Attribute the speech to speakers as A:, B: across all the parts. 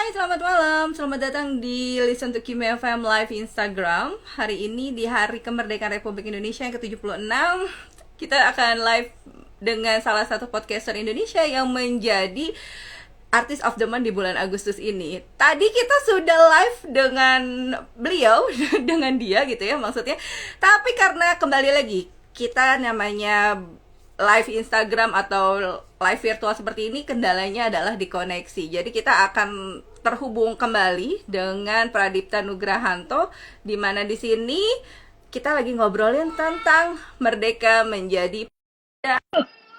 A: Hai, selamat malam. Selamat datang di Listen to Kim FM Live Instagram. Hari ini di Hari Kemerdekaan Republik Indonesia yang ke-76, kita akan live dengan salah satu podcaster Indonesia yang menjadi Artist of the Month di bulan Agustus ini. Tadi kita sudah live dengan beliau, dengan dia gitu ya maksudnya. Tapi karena kembali lagi, kita namanya live Instagram atau live virtual seperti ini, kendalanya adalah di koneksi. Jadi kita akan terhubung kembali dengan Pradipta Nugrahanto, di mana di sini kita lagi ngobrolin tentang merdeka menjadi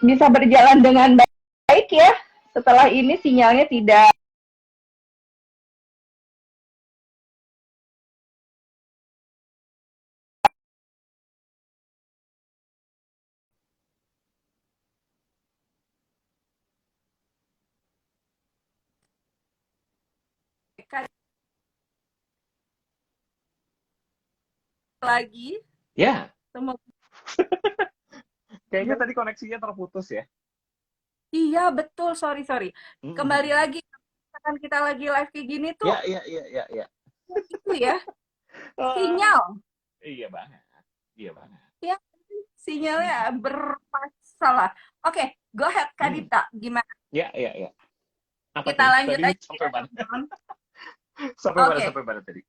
A: bisa berjalan dengan baik ya. Setelah ini sinyalnya tidak lagi.
B: Ya,
A: Semua
B: kayaknya tadi koneksinya terputus ya.
A: iya betul, sorry sorry. Kembali
B: Mm-mm.
A: lagi, kan kita lagi live kayak gini tuh,
B: Ya, ya, ya, ya, ya.
A: itu ya,
B: Ah,
A: sinyal.
B: iya banget, iya banget.
A: Ya, sinyalnya
B: Mm-mm.
A: bermasalah. Oke, go ahead Kak
B: Mm.
A: Dita, gimana?
B: Ya, ya, ya. Apa
A: Kita
B: tadi?
A: lanjut
B: Tadi
A: aja
B: sampai
A: ya,
B: mana?
A: teman-teman.
B: Sampai mana?
A: Oke,
B: Sampai mana tadi?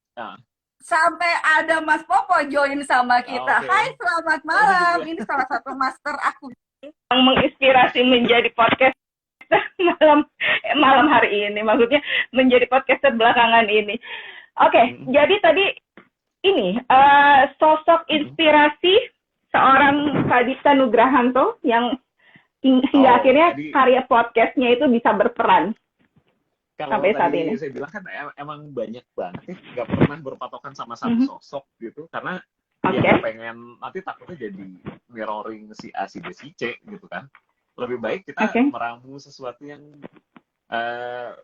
A: sampai ada Mas Popo join sama kita. Hai,
B: Oke.
A: selamat
B: Oh
A: malam.
B: iya.
A: Ini salah satu master aku yang menginspirasi menjadi podcast malam malam hari ini. Maksudnya menjadi podcaster belakangan ini. Oke,
B: Mm-mm.
A: jadi tadi ini sosok
B: Mm-mm.
A: inspirasi seorang Kadista Nugrahanto yang hingga
B: Oh,
A: akhirnya
B: tadi
A: karya podcastnya itu bisa berperan
B: kalau
A: sampai saat
B: tadi
A: ini.
B: saya bilang kan emang banyak banget ya, nggak pernah berpatokan sama satu
A: Mhm.
B: sosok gitu, karena ya
A: Oke,
B: nggak pengen nanti takutnya jadi mirroring si A, si B, si C gitu kan. Lebih baik kita
A: oke,
B: meramu sesuatu yang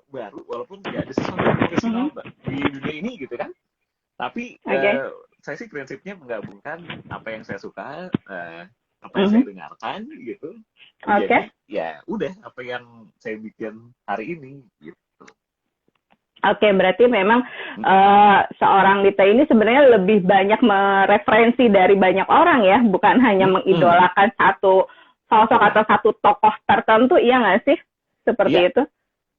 B: baru, walaupun nggak ada sesuatu yang orisinal
A: mhm,
B: di dunia ini gitu kan. Tapi
A: oke,
B: saya sih prinsipnya menggabungkan apa yang saya suka, apa yang saya
A: mhm,
B: dengarkan gitu,
A: oke,
B: menjadi ya udah apa yang saya bikin hari ini gitu.
A: oke. Berarti memang
B: Mm-mm.
A: seorang Dita ini sebenarnya lebih banyak mereferensi dari banyak orang ya, bukan hanya
B: Mm-mm.
A: mengidolakan satu sosok atau
B: Benar.
A: satu tokoh tertentu, iya nggak sih? Seperti
B: Iya,
A: itu.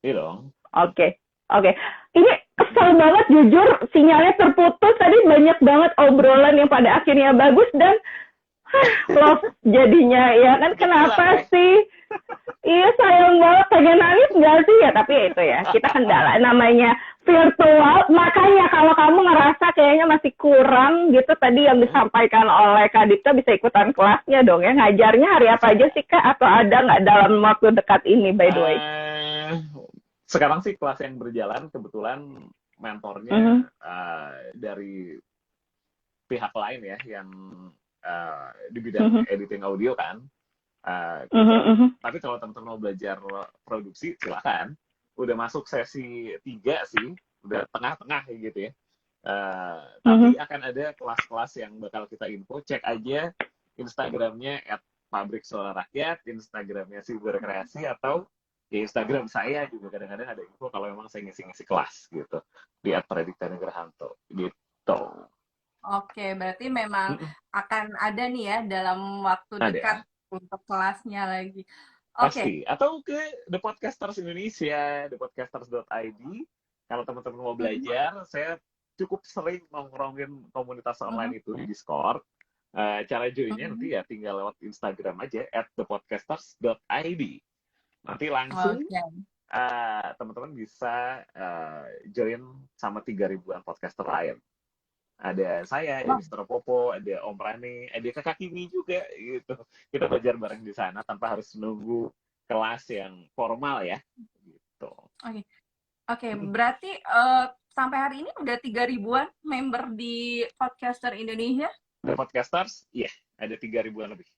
B: iya dong.
A: Oke, oke. Ini kesel banget jujur, sinyalnya terputus. Tadi banyak banget obrolan yang pada akhirnya bagus dan lost jadinya ya kan,
B: Hilang
A: kenapa
B: ya.
A: sih? Iya sayang banget, pengen nangis nggak sih ya, tapi ya itu ya kita kendala namanya virtual. Makanya kalau kamu ngerasa kayaknya masih kurang gitu tadi yang disampaikan oleh Kak Dita, bisa ikutan kelasnya dong ya. Ngajarnya hari apa
B: Bisa.
A: aja sih Kak, atau ada nggak dalam waktu dekat ini by the way?
B: eh Sekarang sih kelas yang berjalan kebetulan mentornya
A: Mhm,
B: dari pihak lain ya, yang di bidang
A: mhm,
B: editing audio kan.
A: mhm,
B: Kebetulan,
A: mhm,
B: tapi kalau teman-teman mau belajar produksi silakan. Udah masuk sesi 3 sih, udah tengah-tengah gitu ya. Tapi
A: mhm.
B: akan ada kelas-kelas yang bakal kita info. Cek aja Instagramnya @pabrik suara rakyat, Instagramnya si berkreasi, atau di Instagram saya juga kadang-kadang ada info kalau memang saya ngisi-ngisi kelas gitu di @pradiptanugrahanto gitu.
A: Oke, berarti memang
B: Mm-mm.
A: akan ada nih ya dalam waktu dekat
B: Ada.
A: untuk kelasnya lagi. Oke.
B: Pasti. Atau ke The Podcasters Indonesia, thepodcasters.id. Kalau teman-teman mau
A: Mhm,
B: belajar, saya cukup sering nongkrongin komunitas
A: mhm,
B: online itu di Discord. Cara joinnya
A: mhm.
B: nanti ya tinggal lewat Instagram aja, @thepodcasters.id. Nanti langsung
A: Oke.
B: teman-teman bisa join sama 3 ribuan podcaster lain. Ada saya, ada
A: Oh,
B: Mister Popo, ada Om Rane, ada Kakak Kimi juga gitu. Kita belajar bareng di sana tanpa harus nunggu kelas yang formal ya. Gitu.
A: oke. Oke, berarti sampai hari ini udah 3 ribuan member di Podcaster Indonesia.
B: Ada podcasters, iya, ada 3 ribuan lebih.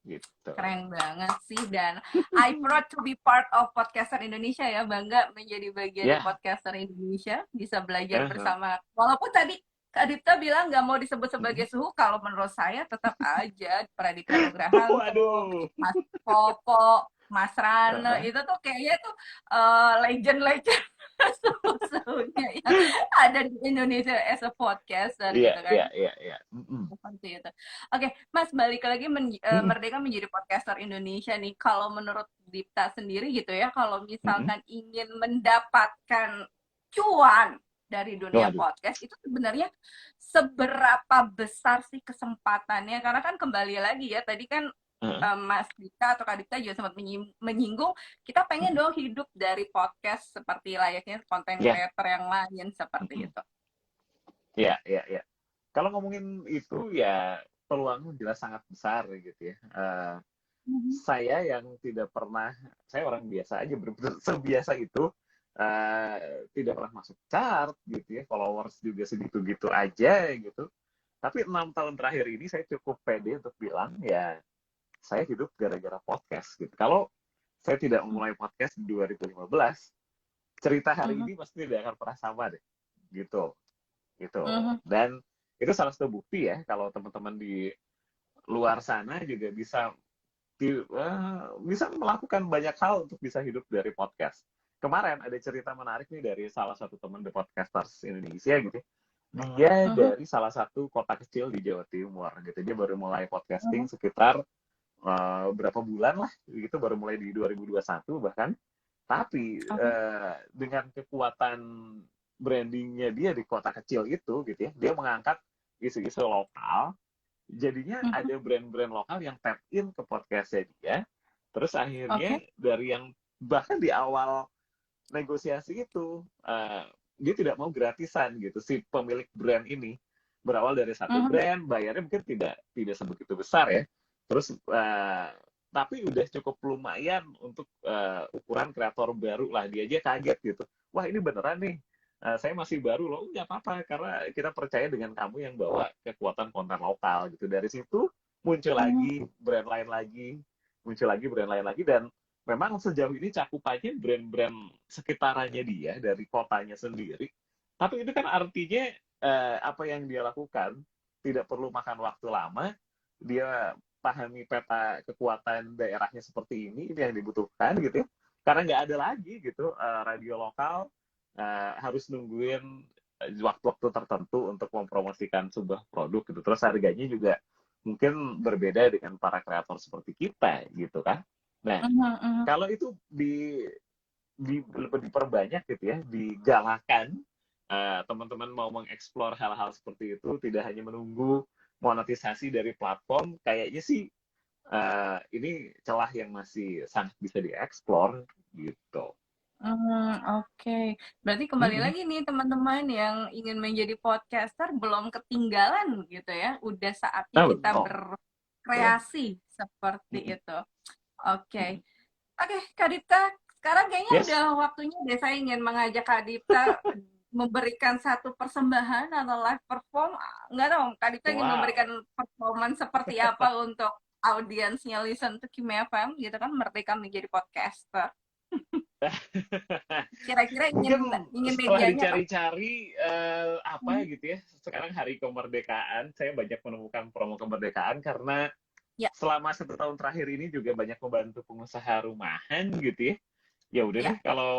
B: Gitu.
A: Keren banget sih, dan I proud to be part of Podcaster Indonesia ya, bangga menjadi bagian di
B: Ya,
A: Podcaster Indonesia, bisa belajar
B: uh-huh.
A: bersama. Walaupun tadi Kak Dipta bilang nggak mau disebut sebagai suhu, kalau menurut saya tetap aja Pradipta Nugrahanto,
B: Waduh.
A: Mas Popo, Mas Rane,
B: Uh-huh.
A: itu tuh kayaknya tuh legend-legend. Suhunya yang ada di Indonesia as a podcaster
B: Iya,
A: gitu kan.
B: iya, iya, iya. Mm-mm.
A: Seperti itu. Oke, Mas, balik lagi
B: Mm-mm.
A: Merdeka menjadi podcaster Indonesia nih. Kalau menurut Dipta sendiri gitu ya, kalau
B: Mm-mm.
A: misalkan ingin mendapatkan cuan dari dunia
B: Waduh.
A: podcast, itu sebenarnya seberapa besar sih kesempatannya? Karena kan kembali lagi ya, tadi kan
B: Heeh.
A: Mas Dipta atau Kak Dipta juga sempat menyinggung, kita pengen
B: Mm-mm.
A: dong hidup dari podcast seperti layaknya konten
B: Ya.
A: creator yang lain seperti
B: Mm-mm.
A: itu.
B: Iya, iya, iya. Kalau ngomongin itu ya peluangnya jelas sangat besar gitu ya.
A: Mhm.
B: Saya yang tidak pernah, saya orang biasa aja, benar-benar sebiasa itu, tidak pernah masuk chart gitu ya, followers juga segitu-gitu aja gitu. Tapi 6 tahun terakhir ini saya cukup pede untuk bilang ya saya hidup gara-gara podcast gitu. Kalau saya tidak memulai podcast di 2015, cerita hari
A: Mhm.
B: ini pasti tidak akan pernah sama deh gitu gitu.
A: Mhm.
B: Dan itu salah satu bukti ya kalau teman-teman di luar sana juga bisa melakukan banyak hal untuk bisa hidup dari podcast. Kemarin ada cerita menarik nih dari salah satu teman The Podcasters Indonesia gitu. Dia
A: Mhm.
B: dari salah satu kota kecil di Jawa Timur gitu. Dia baru mulai podcasting
A: Mhm.
B: sekitar berapa bulan lah gitu, baru mulai di 2021 bahkan. Tapi
A: Oke.
B: dengan kekuatan brandingnya dia di kota kecil itu gitu ya, dia mengangkat isu-isu lokal. Jadinya
A: Mhm.
B: ada brand-brand lokal yang tap in ke podcastnya dia. Terus
A: Oke.
B: akhirnya dari yang bahkan di awal negosiasi itu dia tidak mau gratisan gitu, si pemilik brand ini berawal dari satu
A: Mhm.
B: brand, bayarnya mungkin tidak tidak sebegitu besar ya. Terus tapi udah cukup lumayan untuk ukuran kreator baru lah, dia aja kaget gitu. Wah ini beneran nih, saya masih baru loh, nggak apa-apa karena kita percaya dengan kamu yang bawa kekuatan konten lokal gitu. Dari situ muncul
A: Mhm.
B: lagi brand lain lagi, muncul lagi brand lain lagi, dan memang sejauh ini cakupannya brand-brand sekitarannya dia dari kotanya sendiri. Tapi itu kan artinya apa yang dia lakukan tidak perlu makan waktu lama. Dia pahami peta kekuatan daerahnya seperti ini yang dibutuhkan gitu ya. Karena nggak ada lagi gitu radio lokal harus nungguin waktu-waktu tertentu untuk mempromosikan sebuah produk gitu. Terus harganya juga mungkin berbeda dengan para kreator seperti kita gitu kan. Nah,
A: Mhm. Mhm.
B: kalau itu diperbanyak gitu ya, digalakan, teman-teman mau mengeksplor hal-hal seperti itu, tidak hanya menunggu monetisasi dari platform, kayaknya sih ini celah yang masih sangat bisa dieksplor gitu.
A: Oke. Berarti kembali
B: Mm-mm.
A: lagi nih teman-teman yang ingin menjadi podcaster belum ketinggalan gitu ya. Udah saatnya
B: Nah,
A: kita
B: belum, belum.
A: berkreasi seperti
B: Mm-mm.
A: itu. Oke.
B: Mm-mm.
A: Oke, Kak Dipta, sekarang kayaknya udah
B: Yes.
A: waktunya deh saya ingin mengajak Kak Dipta memberikan satu persembahan atau live perform. Nggak tahu, Kak Dipta ingin memberikan
B: Wow.
A: performance seperti apa untuk audiensnya Listen to Kim FM gitu kan, Merdeka menjadi podcaster. Kira-kira ingin
B: Mungkin
A: ingin
B: setelah
A: medianya apa?
B: dicari-cari apa
A: Hmm.
B: gitu ya, sekarang hari kemerdekaan, saya banyak menemukan promo kemerdekaan karena
A: Ya,
B: selama 1 tahun terakhir ini juga banyak membantu pengusaha rumahan gitu ya. Ya udah
A: ya.
B: deh, kalau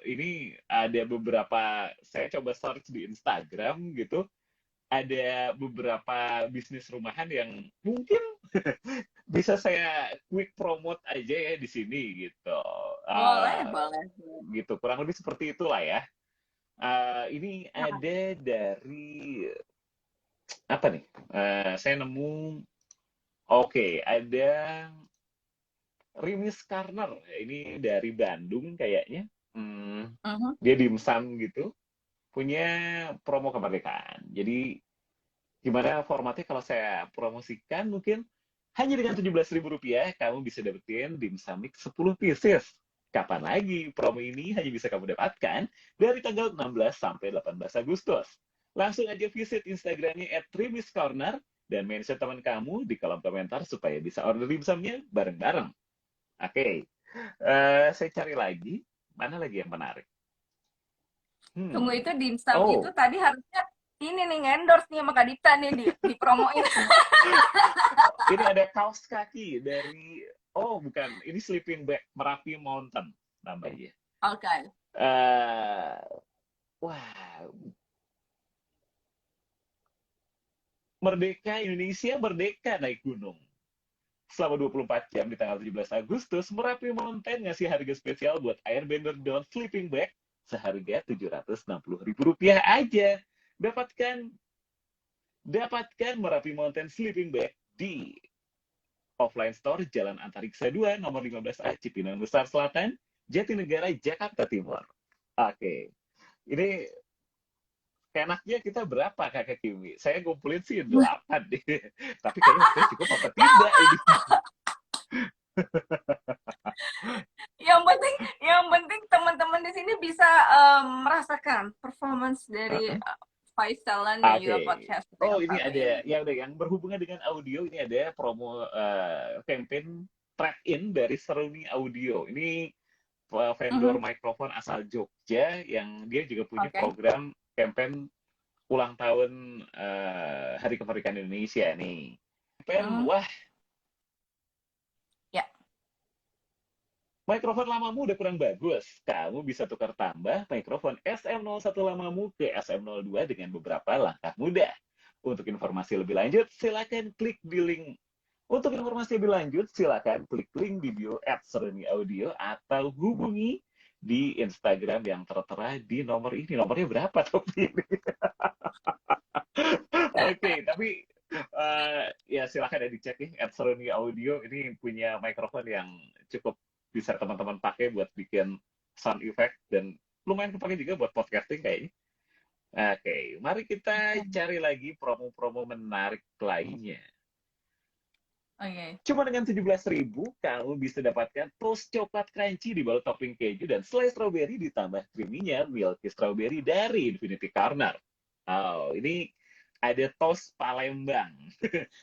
B: ini ada beberapa, saya coba search di Instagram gitu, ada beberapa bisnis rumahan yang mungkin bisa saya quick promote aja ya di sini gitu.
A: Boleh,
B: Uh,
A: boleh.
B: gitu, kurang lebih seperti itulah ya. Ini
A: Nah,
B: ada dari apa nih? Saya nemu, oke, ada Rimis Karner. Ini dari Bandung kayaknya.
A: mhm.
B: Dia dimsum gitu, punya promo kemerdekaan. Jadi gimana formatnya kalau saya promosikan, mungkin hanya dengan Rp17.000 kamu bisa dapetin dimsum mix 10 pieces. Kapan lagi promo ini hanya bisa kamu dapatkan dari tanggal 16 sampai 18 Agustus. Langsung aja visit Instagramnya @rimiscorner dan mention teman kamu di kolom komentar supaya bisa order dimsumnya bareng-bareng. Oke, saya cari lagi. Mana lagi yang menarik?
A: Tunggu,
B: Hmm.
A: itu dimsum itu
B: Oh,
A: tadi harusnya ini nih endorse nih sama Kak Dipta nih dipromoin.
B: ini ada kaos kaki dari, oh bukan, ini Sleeping Bag Merapi Mountain namanya.
A: Oke.
B: Eh, wah, merdeka Indonesia merdeka naik gunung. Selama 24 jam di tanggal 17 Agustus, Merapi Mountain ngasih harga spesial buat Airbender Dawn Sleeping Bag seharga Rp760.000 aja. Dapatkan dapatkan Merapi Mountain Sleeping Bag di offline store Jalan Antariksa 2, nomor 15A, Cipinang Besar Selatan, Jatinegara, Jakarta Timur. Oke, ini enaknya kita berapa Kakak Kimi? Saya ngumpulin sih 8 deh. Tapi kayaknya waktunya cukup apa tidak ini?
A: Yang penting teman-teman di sini bisa merasakan performance dari Faisalan dan juga
B: Oke.
A: podcast
B: Oh,
A: yang
B: ini
A: satu
B: ada
A: ini.
B: yang berhubungan dengan audio. Ini ada promo campaign trade-in dari Seruni Audio. Ini vendor
A: Mhm.
B: mikrofon asal Jogja yang dia juga punya
A: Oke.
B: program campaign ulang tahun Hari Kemerdekaan Indonesia nih. Campaign,
A: Mhm.
B: wah,
A: Ya.
B: mikrofon lamamu udah kurang bagus. Kamu bisa tukar tambah mikrofon SM01 lamamu ke SM02 dengan beberapa langkah mudah. Untuk informasi lebih lanjut, silakan klik di link. Untuk informasi lebih lanjut, silakan klik link di bio @seruni audio atau hubungi di Instagram yang tertera di nomor ini. Nomornya berapa tapi ini? Oke, tapi ya silakan ya dicek nih @seruni audio ini punya mikrofon yang cukup bisa teman-teman pakai buat bikin sound effect dan lumayan kepake juga buat podcasting kayaknya. Oke, mari kita cari lagi promo-promo menarik lainnya.
A: Oke.
B: Cuma dengan 17.000, kamu bisa dapatkan toast coklat crunchy di bawah topping keju dan selai strawberry ditambah creamy-nya milky strawberry dari Infinity Corner. Oh, ini ada toast Palembang.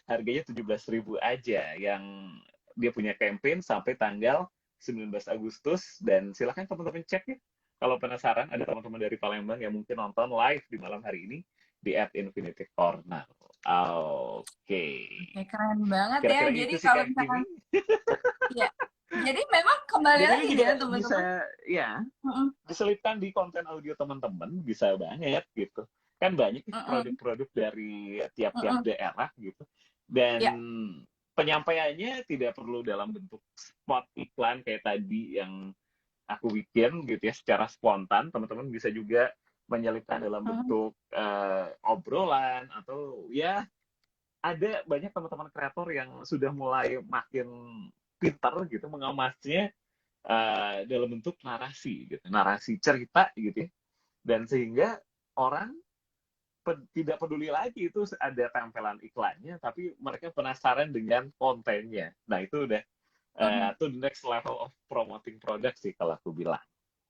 B: Harganya 17.000 aja yang dia punya campaign sampai tanggal 19 Agustus dan silakan teman-teman cek ya. Kalau penasaran, ada teman-teman dari Palembang yang mungkin nonton live di malam hari ini di @Infinity Corner. Oke.
A: Oke, keren banget ya.
B: Kira-kira
A: Jadi
B: itu sih
A: kalau
B: Kak
A: misalkan
B: Kimi.
A: ya. Jadi memang kembali
B: Dan ini
A: lagi
B: juga
A: ya
B: bisa
A: teman-teman.
B: ya
A: Mhm.
B: diselipkan di konten audio teman-teman bisa banget gitu. Kan banyak nih
A: Mhm.
B: produk-produk dari tiap-tiap
A: Mhm.
B: daerah gitu. Dan
A: Ya.
B: penyampaiannya tidak perlu dalam bentuk spot iklan kayak tadi yang aku bikin gitu ya secara spontan. Teman-teman bisa juga menyelipkan dalam
A: Mhm.
B: bentuk obrolan atau ya ada banyak teman-teman kreator yang sudah mulai makin pintar gitu mengemasnya dalam bentuk narasi gitu, narasi cerita gitu ya. Dan sehingga orang tidak peduli lagi itu ada tempelan iklannya, tapi mereka penasaran dengan kontennya. Nah itu udah
A: Mhm.
B: to the next level of promoting product sih kalau aku bilang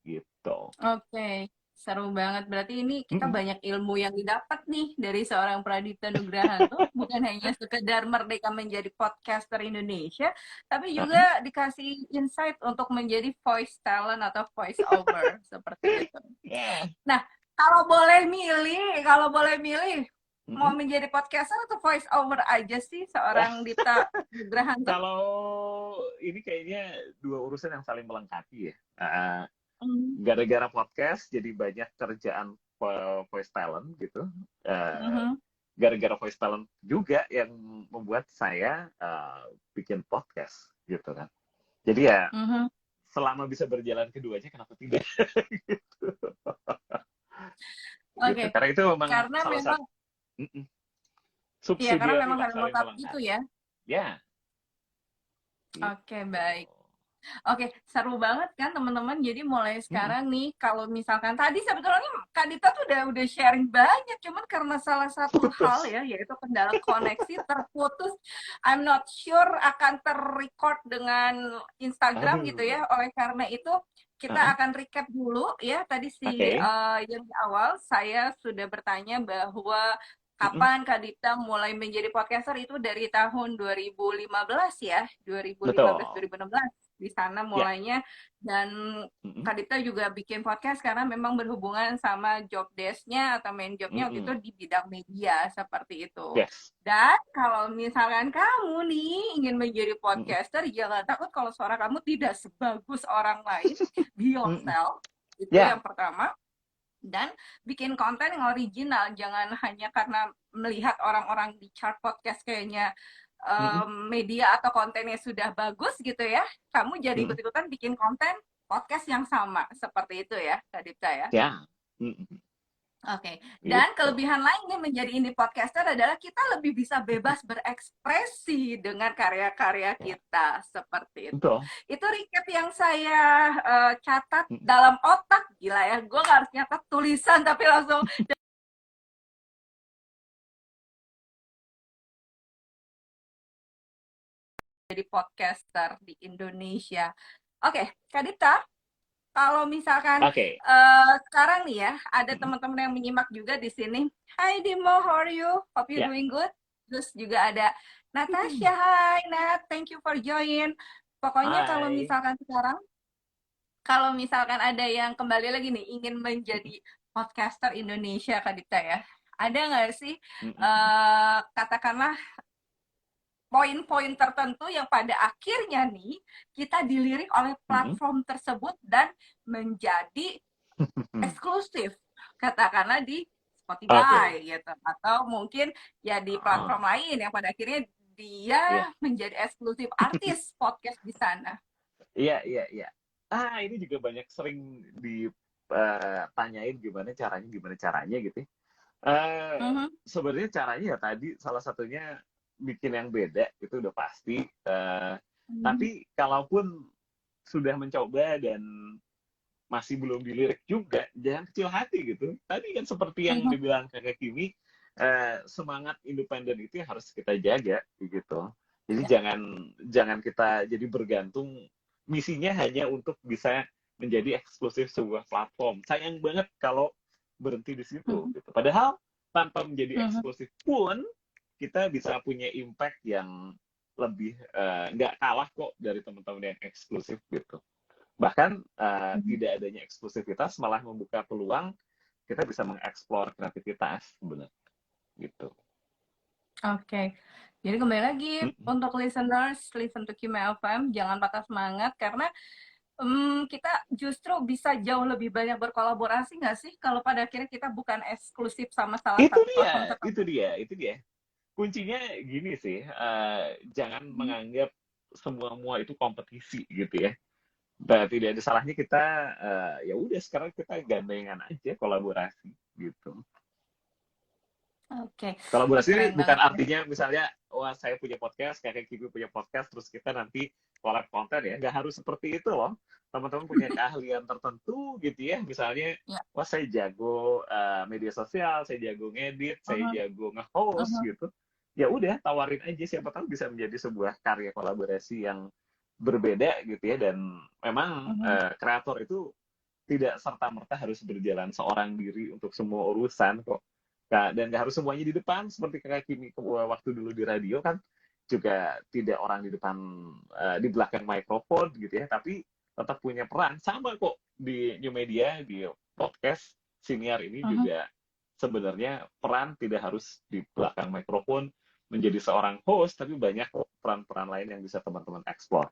B: gitu.
A: Oke, seru banget. Berarti ini kita
B: Mm-mm.
A: banyak ilmu yang didapat nih dari seorang Pradipta Nugrahanto, bukan hanya sekedar merdeka menjadi podcaster Indonesia, tapi
B: Uh-uh.
A: juga dikasih insight untuk menjadi voice talent atau voice over seperti itu.
B: Yeah.
A: Nah, kalau boleh milih, mau
B: Mm-mm.
A: menjadi podcaster atau voice over aja sih seorang Dipta Nugrahanto?
B: Kalau ini kayaknya dua urusan yang saling melengkapi ya.
A: Hmm.
B: Gara-gara podcast jadi banyak kerjaan voice talent gitu. Uh,
A: Mhm.
B: Gara-gara voice talent juga yang membuat saya bikin podcast gitu kan. Jadi ya
A: Mhm.
B: selama bisa berjalan keduanya kenapa tidak gitu.
A: Oke,
B: Karena itu memang
A: karena
B: salah
A: memang
B: satu
A: iya, karena
B: subsidiary
A: memang
B: lah
A: saling
B: saling
A: melengkapi gitu
B: melengkapi.
A: ya.
B: Ya,
A: Oke,
B: gitu.
A: baik. Oke, seru banget kan teman-teman. Jadi mulai
B: Mm-mm.
A: sekarang nih, kalau misalkan tadi sebetulnya Kak Dita tuh udah sharing banyak, cuman karena salah satu hal
B: Putus.
A: ya, yaitu kendala koneksi terputus. I'm not sure akan terrecord dengan Instagram gitu
B: Aduh.
A: ya. Oleh karena itu kita
B: Uh-uh.
A: akan recap dulu ya. Tadi
B: Oke.
A: yang di awal saya sudah bertanya bahwa
B: Mm-mm.
A: kapan Kak Dita mulai menjadi podcaster itu dari tahun 2015 ya,
B: Betul.
A: 2015 2016 di sana
B: Ya.
A: mulainya, dan
B: Mm-mm.
A: Kak Dipta juga bikin podcast karena memang berhubungan sama job desk-nya atau main job-nya waktu itu
B: Mm-mm.
A: di bidang media seperti itu.
B: Yes.
A: Dan kalau misalkan kamu nih ingin menjadi
B: Mm-mm.
A: podcaster, jangan takut kalau suara kamu tidak sebagus orang lain. Be
B: Mm-mm.
A: yourself, itu
B: Ya.
A: yang pertama. Dan bikin konten yang original, jangan hanya karena melihat orang-orang di chart podcast kayaknya
B: Mm-mm.
A: media atau kontennya sudah bagus gitu ya, kamu jadi
B: Mm-mm.
A: ikut-ikutan bikin konten podcast yang sama seperti itu ya, Kak Dipta ya.
B: Ya. Mm-mm.
A: Oke, dan
B: Gitu.
A: kelebihan lainnya menjadi indie podcaster adalah kita lebih bisa bebas berekspresi dengan karya-karya
B: Ya.
A: kita seperti itu.
B: Betul.
A: Itu recap yang saya catat
B: Mm-mm.
A: dalam otak, gila ya. Gue nggak harus nyatat tulisan tapi langsung jadi podcaster di Indonesia. Oke, Kak Dita, kalau misalkan
B: Oke.
A: sekarang nih ya, ada
B: Mm-mm.
A: teman-teman yang menyimak juga di sini. Hai Dimo, how are you? Hope you
B: Ya.
A: doing good. Terus juga ada Natasha, hai Nat, thank you for join. Pokoknya
B: Hai.
A: kalau misalkan ada yang kembali lagi nih ingin
B: Mm-mm.
A: menjadi podcaster Indonesia, Kak Dita ya, ada nggak sih
B: Mm-mm.
A: katakanlah poin-poin tertentu yang pada akhirnya nih kita dilirik oleh
B: Mm-mm.
A: platform tersebut dan menjadi eksklusif, katakanlah di
B: Oke.
A: Spotify gitu, atau mungkin ya di
B: Ah,
A: platform lain yang pada akhirnya dia
B: iya.
A: menjadi eksklusif artis podcast di sana.
B: Iya, iya, iya. Ini juga banyak sering ditanyain gimana caranya gitu ya. Eh,
A: Mhm,
B: Sebenarnya caranya ya tadi salah satunya bikin yang beda itu udah pasti.
A: mhm,
B: Tapi kalaupun sudah mencoba dan masih belum dilirik juga, jangan kecil hati gitu. Tadi kan seperti yang
A: mhm,
B: dibilang Kakak Kimi, semangat independen itu yang harus kita jaga gitu. Jadi
A: ya,
B: jangan jangan kita jadi bergantung misinya hanya untuk bisa menjadi eksklusif sebuah platform. Sayang banget kalau berhenti di situ
A: mhm,
B: gitu. Padahal tanpa menjadi
A: mhm,
B: eksklusif pun kita bisa punya impact yang lebih nggak kalah kok dari teman-teman yang eksklusif gitu. Bahkan
A: mhm.
B: tidak adanya eksklusivitas malah membuka peluang kita bisa mengeksplor kreativitas sebenarnya gitu.
A: Oke. Jadi kembali lagi
B: Mm-mm.
A: untuk listeners, listen to Kime FM, jangan patah semangat karena kita justru bisa jauh lebih banyak berkolaborasi nggak sih kalau pada akhirnya kita bukan eksklusif sama salah
B: Itu
A: satu platform
B: dia, itu
A: tertentu.
B: dia, itu dia. Kuncinya gini sih, jangan
A: Mhm.
B: menganggap semua itu kompetisi gitu ya. Nah, tidak ada salahnya kita ya udah sekarang kita gandengan aja kolaborasi gitu.
A: Oke, wah
B: Kolaborasi ini
A: keren
B: bukan
A: banget ya.
B: artinya misalnya, wah saya punya podcast, kakek Kibi punya podcast, terus kita nanti collab konten ya. Nggak harus seperti itu loh. Teman-teman punya keahlian tertentu gitu ya. Misalnya,
A: Ya.
B: wah saya jago media sosial, saya jago ngedit, saya
A: Mhm,
B: jago nge-host
A: mhm,
B: gitu. Ya udah, tawarin aja. Siapa tahu bisa menjadi sebuah karya kolaborasi yang berbeda gitu ya. Dan memang
A: mhm,
B: kreator itu tidak serta-merta harus berjalan seorang diri untuk semua urusan kok. Dan nggak harus semuanya di depan, seperti kakak Kimi waktu dulu di radio kan, juga tidak orang di depan, di belakang mikrofon gitu ya, tapi tetap punya peran. Sama kok di new media, di podcast, siniar ini
A: mhm.
B: juga sebenarnya peran tidak harus di belakang mikrofon menjadi seorang host, tapi banyak peran-peran lain yang bisa teman-teman eksplor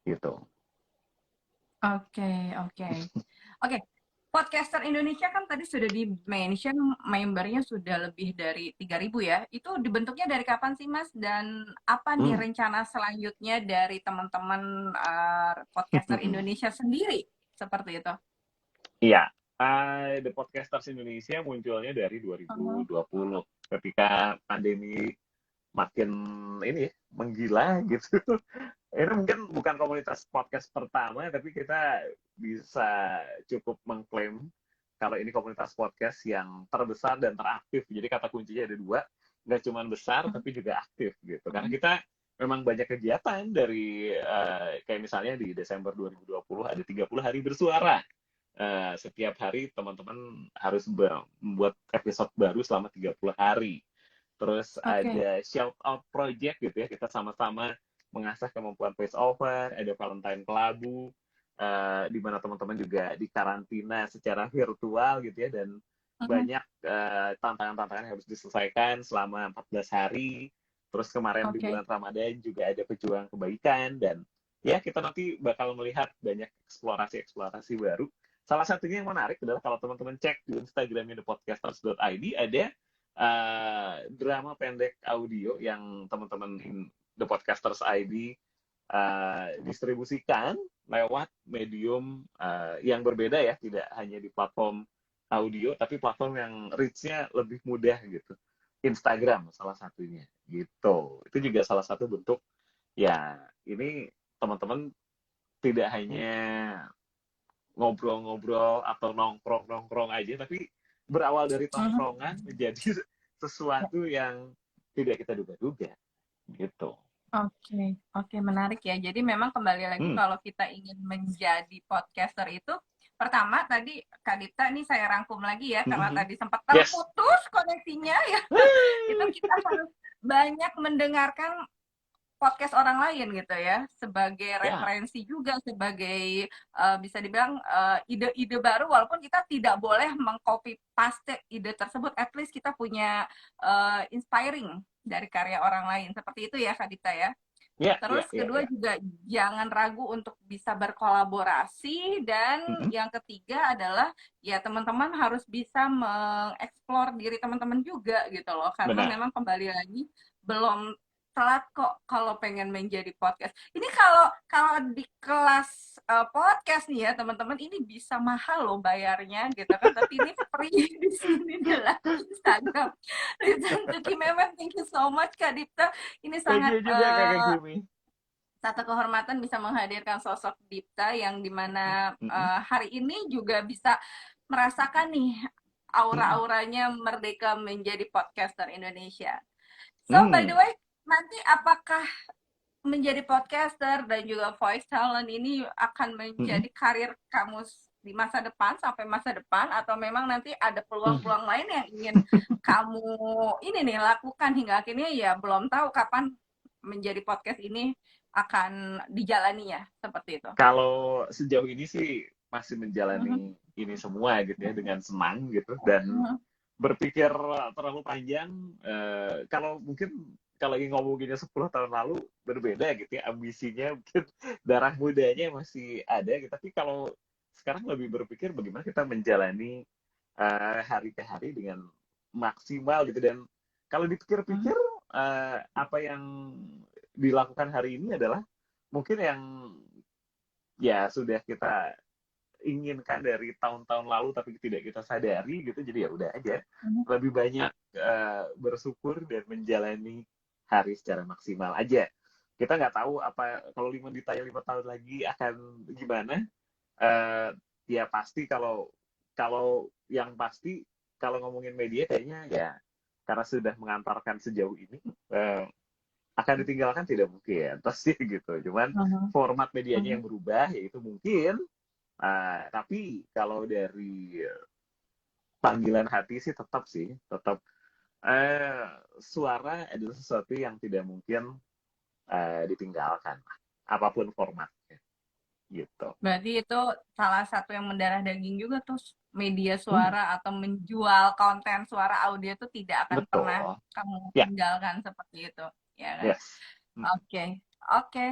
B: gitu.
A: Oke, oke. Oke, podcaster Indonesia kan tadi sudah di-mention membernya sudah lebih dari 3.000 ya. Itu dibentuknya dari kapan sih, Mas? Dan apa nih
B: Hmm.
A: rencana selanjutnya dari teman-teman podcaster Indonesia sendiri? Seperti itu.
B: Iya, The Podcasters Indonesia munculnya dari
A: Mhm,
B: 2020 ketika pandemi makin ini ya, menggila gitu. Ini mungkin bukan komunitas podcast pertama, tapi kita bisa cukup mengklaim kalau ini komunitas podcast yang terbesar dan teraktif. Jadi kata kuncinya ada dua, nggak cuma besar
A: mhm,
B: tapi juga aktif gitu. Karena
A: mhm,
B: kita memang banyak kegiatan dari kayak misalnya di Desember 2020 ada 30 hari bersuara. Setiap hari teman-teman harus membuat episode baru selama 30 hari. Terus
A: oke.
B: ada shout out project gitu ya, kita sama-sama mengasah kemampuan voice over, ada Valentine Kelabu, di mana teman-teman juga dikarantina secara virtual gitu ya, dan
A: Mhm.
B: banyak tantangan-tantangan yang harus diselesaikan selama 14 hari. Terus kemarin di
A: Oke.
B: bulan Ramadan juga ada pejuang kebaikan, dan ya kita nanti bakal melihat banyak eksplorasi-eksplorasi baru. Salah satunya yang menarik adalah kalau teman-teman cek di Instagramnya thepodcasters.id, ada drama pendek audio yang teman-teman The Podcasters ID distribusikan lewat medium yang berbeda ya, tidak hanya di platform audio, tapi platform yang reach-nya lebih mudah gitu. Instagram salah satunya gitu. Itu juga salah satu bentuk ya, ini teman-teman tidak hanya ngobrol-ngobrol atau nongkrong-nongkrong aja, tapi berawal dari
A: Mhm.
B: tongkrongan menjadi sesuatu yang tidak kita duga-duga gitu.
A: Oke, oke, menarik ya. Jadi memang kembali lagi
B: Hmm.
A: kalau kita ingin menjadi podcaster itu, pertama tadi Kak Dipta ini saya rangkum lagi ya, karena tadi sempat
B: Yes.
A: terputus koneksinya ya. Itu kita harus banyak mendengarkan podcast orang lain gitu ya, sebagai
B: Ya,
A: referensi juga, sebagai bisa dibilang ide-ide baru, walaupun kita tidak boleh mengcopy paste ide tersebut, at least kita punya inspiring dari karya orang lain. Seperti itu ya Kak Dita ya.
B: ya, ya,
A: Terus
B: ya,
A: kedua
B: ya.
A: juga jangan ragu untuk bisa berkolaborasi, dan
B: Mm-mm.
A: yang ketiga adalah ya teman-teman harus bisa mengeksplor diri teman-teman juga gitu loh, karena
B: Benar.
A: memang kembali lagi belum telat kok kalau pengen menjadi podcast. Ini kalau kalau di kelas podcast nih ya teman-teman, ini bisa mahal loh bayarnya gitu kan, tapi ini free di sini di live Instagram. Listen to Kim Eman, thank you so much Kak Dipta. Ini
B: Thank
A: sangat
B: you juga Kakak Kimi.
A: satu kehormatan bisa menghadirkan sosok Dipta yang dimana
B: Mm-mm.
A: hari ini juga bisa merasakan nih
B: Mm-mm.
A: aura-auranya merdeka menjadi podcaster Indonesia. So, by the
B: Hmm.
A: way, nanti apakah menjadi podcaster dan juga voice talent ini akan
B: Mm-mm.
A: menjadi karir kamu di masa depan sampai masa depan, atau memang nanti ada
B: Mm.
A: peluang-peluang lain yang ingin kamu ini nih lakukan hingga akhirnya ya belum tahu kapan menjadi podcast ini akan dijalaninya seperti itu.
B: Kalau sejauh ini sih masih
A: Mhm,
B: menjalani ini semua gitu ya dengan senang gitu, dan
A: mhm,
B: berpikir terlalu panjang. Kalau mungkin kalau ingin ngomonginnya 10 tahun lalu berbeda gitu ya, ambisinya mungkin darah mudanya masih ada gitu, tapi kalau sekarang lebih berpikir bagaimana kita menjalani hari ke hari dengan maksimal gitu. Dan kalau
A: mhm,
B: dipikir-pikir apa yang dilakukan hari ini adalah mungkin yang ya sudah kita inginkan dari tahun-tahun lalu tapi tidak kita sadari gitu. Jadi ya udah aja,
A: mhm,
B: lebih banyak bersyukur dan menjalani hari secara maksimal aja. Kita nggak tahu apa kalau ditanya 5 tahun lagi akan gimana. eh, Ya pasti, kalau kalau yang pasti kalau ngomongin media kayaknya ya, karena sudah mengantarkan sejauh ini, eh, akan ditinggalkan tidak mungkin pasti gitu. Cuman
A: mhm,
B: format medianya
A: mhm.
B: yang berubah yaitu mungkin. Tapi kalau dari panggilan hati sih tetap eh, suara adalah sesuatu yang tidak mungkin ditinggalkan, apapun formatnya gitu.
A: Berarti itu salah satu yang mendarah daging juga tuh, media
B: Hmm,
A: suara atau menjual konten suara audio itu tidak akan pernah
B: betul.
A: kamu
B: Ya,
A: tinggalkan seperti itu, ya kan?
B: yes. Hmm.
A: Oke, oke.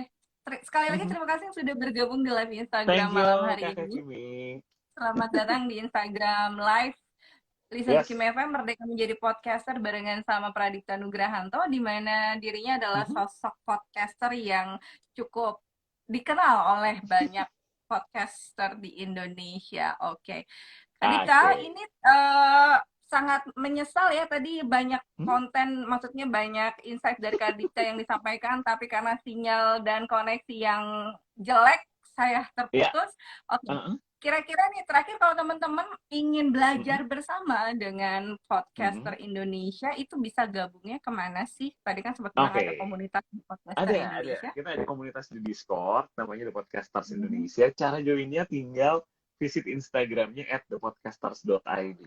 A: Sekali lagi
B: Mhm.
A: terima kasih sudah bergabung di live Instagram
B: Thank
A: malam
B: you
A: hari
B: Kakak
A: ini.
B: Kimi.
A: Selamat datang di Instagram Live Listen to Kim
B: Yes.
A: FM, Merdeka Menjadi Podcaster barengan sama Pradipta Nugrahanto, di mana dirinya adalah
B: Mhm.
A: sosok podcaster yang cukup dikenal oleh banyak podcaster di Indonesia. Oke, Kak Dita,
B: Oke.
A: ini sangat menyesal ya tadi banyak
B: Hmm?
A: konten, maksudnya banyak insight dari Kak Dita yang disampaikan, tapi karena sinyal dan koneksi yang jelek, saya
B: Ya.
A: terputus. Oke,
B: Uh-uh.
A: kira-kira nih terakhir, kalau teman-teman ingin belajar
B: Mhm.
A: bersama dengan podcaster
B: Mhm.
A: Indonesia, itu bisa gabungnya kemana sih? Tadi kan sempat bilang ada
B: Oke.
A: komunitas podcaster
B: Ada.
A: Indonesia.
B: Kita ada komunitas di Discord, namanya The Podcasters
A: Mhm.
B: Indonesia. Cara joinnya tinggal visit Instagramnya @thepodcasters.id.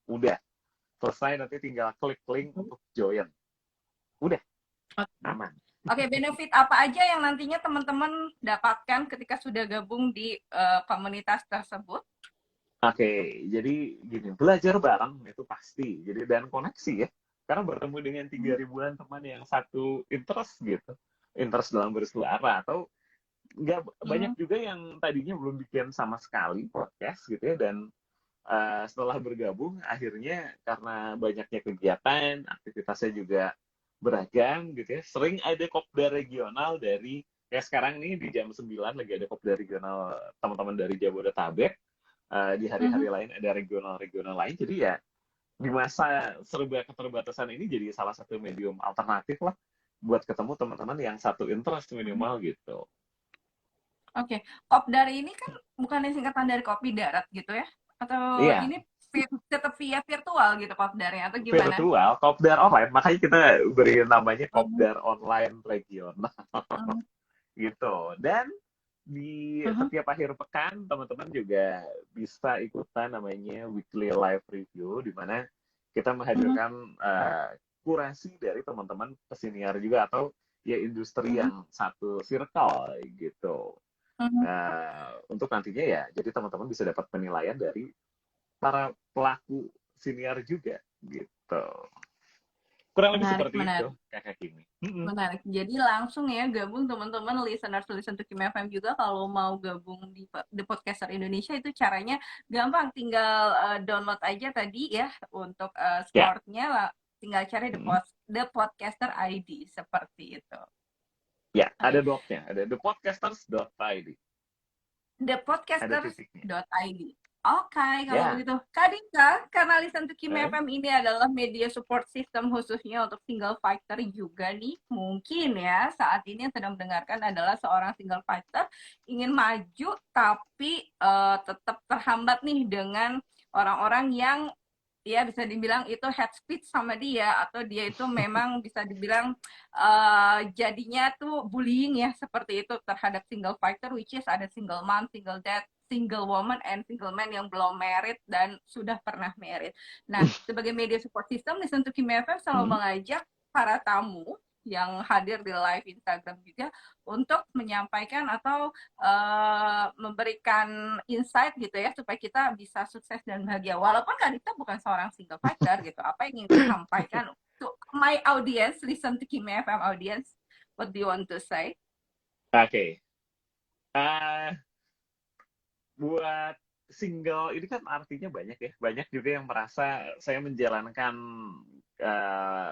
B: Udah, selesai, nanti tinggal klik link untuk join. Udah,
A: Oke.
B: aman.
A: Oke, benefit apa aja yang nantinya teman-teman dapatkan ketika sudah gabung di komunitas tersebut?
B: Oke, jadi gini, belajar bareng itu pasti. Jadi dan koneksi ya. Karena bertemu dengan 3 ribuan teman yang satu interest gitu. Interest dalam bersuara atau nggak banyak
A: Mhm.
B: juga yang tadinya belum bikin sama sekali podcast gitu ya dan setelah bergabung akhirnya karena banyaknya kegiatan, aktivitasnya juga beragam gitu ya. Sering ada kopdar regional dari kayak sekarang nih di jam 9 lagi ada kopdar regional teman-teman dari Jabodetabek. Di hari-hari
A: Mhm.
B: lain ada regional-regional lain. Jadi ya di masa serba keterbatasan ini jadi salah satu medium alternatif lah buat ketemu teman-teman yang satu interest
A: Mhm.
B: minimal gitu.
A: Oke, Kopdar ini kan bukannya singkatan dari kopi darat gitu ya? Atau
B: Iya,
A: ini tetap via virtual gitu Kopdarnya atau gimana?
B: virtual, kopdar online. Makanya kita beri namanya
A: Mhm.
B: kopdar online regional
A: Mhm.
B: gitu. Dan di
A: Mhm.
B: setiap akhir pekan teman-teman juga bisa ikutan namanya weekly live review di mana kita
A: Mhm.
B: menghadirkan kurasi dari teman-teman pesiniar juga atau ya industri
A: Mhm.
B: yang satu circle gitu.
A: Mhm.
B: Untuk nantinya ya jadi teman-teman bisa dapat penilaian dari para pelaku senior juga gitu. Kurang lebih
A: Menarik,
B: seperti itu
A: menarik.
B: kakak Kimi.
A: Menarik. Jadi langsung ya gabung teman-teman listeners Listen to Kim FM juga kalau mau gabung di The Podcaster Indonesia itu caranya gampang, tinggal download aja tadi ya untuk
B: Ya,
A: score-nya tinggal cari
B: mm,
A: The Podcaster ID seperti itu.
B: ya
A: Oke,
B: ada dotnya, ada thepodcasters.id, ada titiknya.
A: thepodcasters.id. Oke, kalau
B: Ya,
A: begitu. Kak Dika, karena Listen to Kim
B: eh,
A: FM ini adalah media support system khususnya untuk single fighter juga nih. Mungkin ya, saat ini yang sedang mendengarkan adalah seorang single fighter ingin maju tapi tetap terhambat nih dengan orang-orang yang ya bisa dibilang itu head speech sama dia atau dia itu memang bisa dibilang jadinya tuh bullying ya seperti itu terhadap single fighter which is ada single mom, single dad, single woman and single man yang belum married dan sudah pernah married. Nah, sebagai media support system Listen to Kim FM selalu
B: mm,
A: mengajak para tamu yang hadir di live Instagram juga untuk menyampaikan atau memberikan insight gitu ya supaya kita bisa sukses dan bahagia. Walaupun Kak Dita bukan seorang single fighter gitu, apa yang ingin disampaikan to my audience, listen to Kimi FM audience, what do you want to say?
B: oke. Ah, buat single ini kan artinya banyak ya. Banyak juga yang merasa saya menjalankan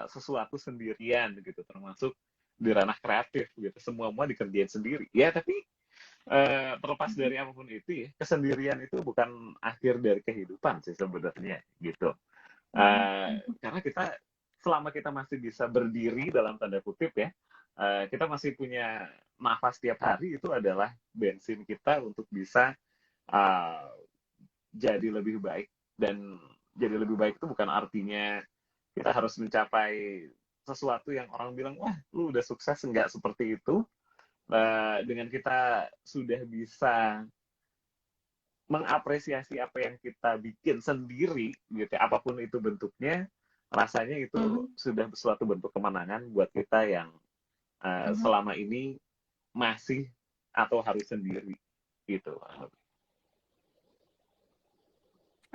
B: sesuatu sendirian gitu, termasuk di ranah kreatif gitu. Semua dikerjain sendiri. Ya, tapi terlepas dari apapun itu ya, kesendirian itu bukan akhir dari kehidupan sih sebenarnya gitu. Karena kita selama kita masih bisa berdiri dalam tanda kutip ya, kita masih punya nafas tiap hari itu adalah bensin kita untuk bisa uh, jadi lebih baik dan jadi lebih baik itu bukan artinya kita harus mencapai sesuatu yang orang bilang wah lu udah sukses enggak seperti itu. Dengan kita sudah bisa mengapresiasi apa yang kita bikin sendiri gitu ya, apapun itu bentuknya rasanya itu
A: Mhm,
B: sudah suatu bentuk kemenangan buat kita yang
A: mhm.
B: selama ini masih atau harus sendiri gitu.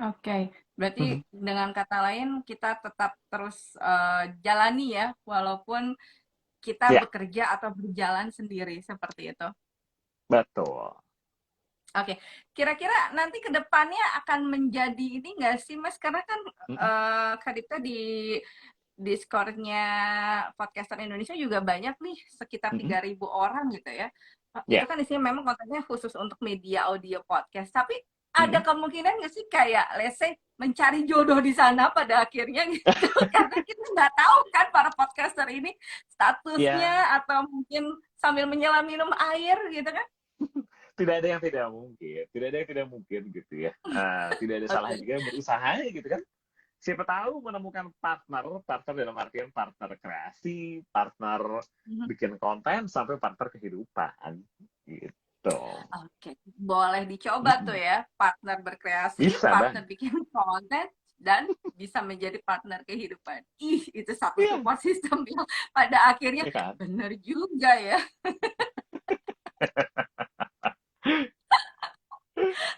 A: Oke, berarti dengan kata lain kita tetap terus jalani ya, walaupun kita
B: Ya,
A: bekerja atau berjalan sendiri seperti itu.
B: betul.
A: Oke, kira-kira nanti ke depannya akan menjadi ini nggak sih, Mas? Karena kan Kak Dipta di Discord-nya Podcaster Indonesia juga banyak nih, sekitar 3.000 orang gitu ya. Itu
B: Ya.
A: kan isinya memang kontennya khusus untuk media audio podcast. Tapi ada kemungkinan nggak sih kayak, let's say, mencari jodoh di sana pada akhirnya gitu? Karena kita nggak tahu kan para podcaster ini
B: Ya,
A: statusnya atau mungkin sambil menyelam minum air gitu kan?
B: tidak ada yang tidak mungkin, tidak ada yang tidak mungkin gitu ya. Tidak ada salah
A: Oke.
B: juga berusaha gitu kan. Siapa tahu menemukan partner dalam artian partner kreasi, partner
A: Mhm.
B: bikin konten, sampai partner kehidupan gitu.
A: Oke, boleh dicoba tuh ya, partner berkreasi,
B: Bisa
A: partner
B: bang.
A: bikin konten, dan bisa menjadi partner kehidupan. Ih, itu satu
B: Iya,
A: support system yang pada akhirnya
B: iya kan?
A: benar juga ya.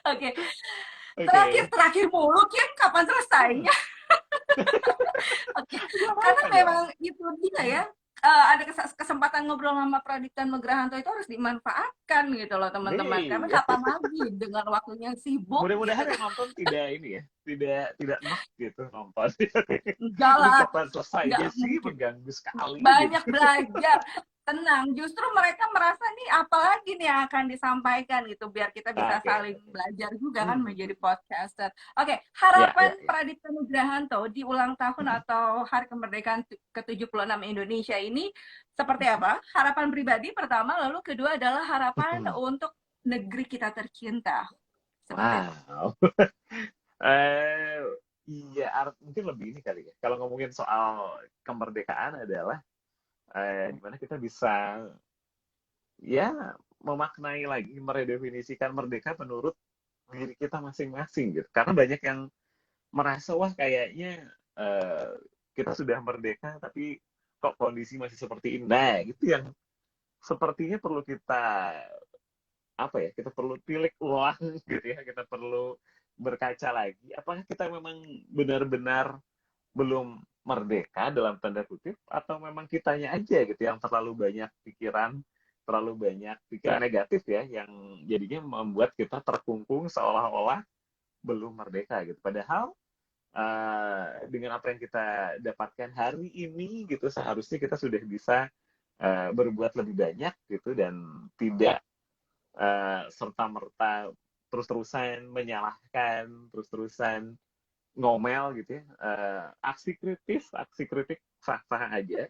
A: Oke, terakhir
B: Oke,
A: terakhir mulu Kim, kapan selesainya? Oke,
B: nggak
A: karena
B: apa-apa
A: memang
B: dong.
A: itu dia ya. Ada kesempatan ngobrol sama Pradipta Nugrahanto itu harus dimanfaatkan gitu loh teman-teman. Karena
B: Iya.
A: kapan lagi dengan waktunya yang sibuk gitu
B: Mudah-mudahan
A: kan.
B: yang nonton tidak ini ya, tidak enak gitu nonton.
A: Enggak
B: Ini
A: lah,
B: kapan
A: nggak
B: selesainya sih,
A: mungkin.
B: mengganggu sekali gitu.
A: Banyak belajar. Tenang, justru mereka merasa nih apalagi nih yang akan disampaikan gitu biar kita bisa
B: Oke,
A: saling
B: oke.
A: belajar juga kan
B: Hmm.
A: menjadi podcaster. Oke,
B: Ya,
A: harapan
B: ya, ya.
A: Pradipta Nugrahanto di ulang tahun
B: Hmm.
A: atau Hari Kemerdekaan ke-76 Indonesia ini seperti apa? Harapan pribadi pertama, lalu kedua adalah harapan untuk negeri kita tercinta. Seperti itu.
B: Wow. Eh, iya, mungkin lebih ini kali ya. Kalau ngomongin soal kemerdekaan adalah dimana kita bisa ya memaknai lagi, meredefinisikan merdeka menurut diri kita masing-masing gitu. Karena banyak yang merasa wah kayaknya kita sudah merdeka tapi kok kondisi masih seperti ini. Nah, gitu yang sepertinya perlu kita apa ya? Kita perlu tilik ulang gitu ya. Kita perlu berkaca lagi. Apakah kita memang benar-benar belum merdeka dalam tanda kutip atau memang kitanya aja gitu yang terlalu banyak pikiran, terlalu banyak pikiran negatif ya yang jadinya membuat kita terkungkung seolah-olah belum merdeka gitu. Padahal dengan apa yang kita dapatkan hari ini gitu seharusnya kita sudah bisa berbuat lebih banyak gitu dan tidak serta merta terus-terusan menyalahkan, terus-terusan ngomel gitu ya. Aksi kritis, aksi kritik sah-sah aja.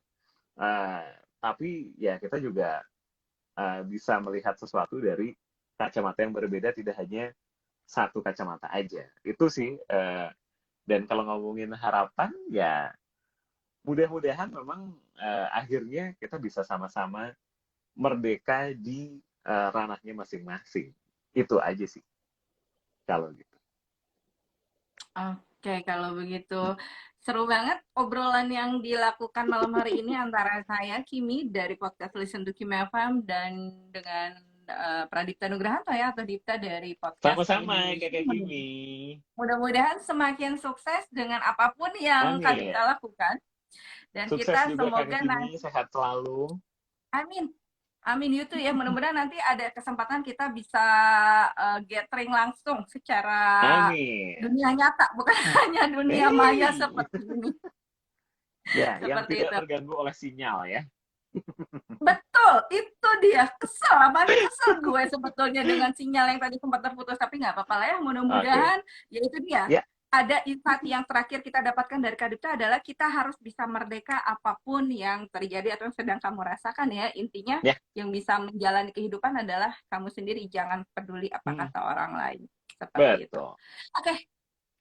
B: Eh, tapi ya kita juga bisa melihat sesuatu dari kacamata yang berbeda, tidak hanya satu kacamata aja. Itu sih. Dan kalau ngomongin harapan, ya mudah-mudahan memang akhirnya kita bisa sama-sama merdeka di ranahnya masing-masing. Itu aja sih kalau gitu.
A: Oke, kalau begitu seru banget obrolan yang dilakukan malam hari ini antara saya, Kimi, dari podcast Listen to Kimi FM dan dengan Pradipta Nugrahanto ya, atau Dipta dari Podcaster
B: Sama-sama
A: Indonesia.
B: Kakak Kimi.
A: Mudah-mudahan semakin sukses dengan apapun yang
B: Amin.
A: Kadipta lakukan. Dan
B: Sukses
A: kita
B: juga Kakak
A: semoga
B: Kimi,
A: nanti,
B: sehat selalu.
A: amin, amin YouTube ya. Mudah-mudahan nanti ada kesempatan kita bisa gathering langsung secara
B: Amin.
A: dunia nyata, bukan hanya dunia maya
B: Hei.
A: seperti ini.
B: Ya, yang
A: Seperti
B: tidak
A: itu.
B: terganggu oleh sinyal ya.
A: Betul, itu dia. Kesel, apalagi kesel gue sebetulnya dengan sinyal yang tadi sempat terputus. Tapi nggak apa-apa lah ya,
B: Oke.
A: mudah-mudahan ya itu dia.
B: Ya,
A: Ada insight yang terakhir kita dapatkan dari Kadipta adalah kita harus bisa merdeka apapun yang terjadi atau yang sedang kamu rasakan ya. Intinya
B: ya.
A: yang bisa menjalani kehidupan adalah kamu sendiri. Jangan peduli apa
B: Hmm,
A: kata orang lain. Seperti itu.
B: betul.
A: Oke,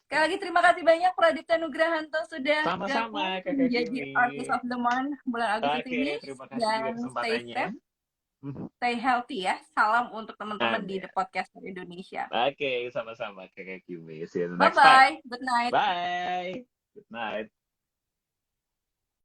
A: sekali lagi terima kasih banyak Pradipta Nugrahanto sudah
B: Sama-sama
A: gabung
B: Kakak
A: menjadi
B: Kimi.
A: Artist of the Month bulan Agustus
B: Oke,
A: ini.
B: terima kasih juga
A: Dan stay
B: kesempatannya.
A: safe, stay healthy ya. Salam untuk teman-teman di
B: Amin.
A: The Podcaster Indonesia.
B: Oke, sama-sama Kakak Kimi. See you next time.
A: Bye-bye. Good night.
B: Bye. Good night.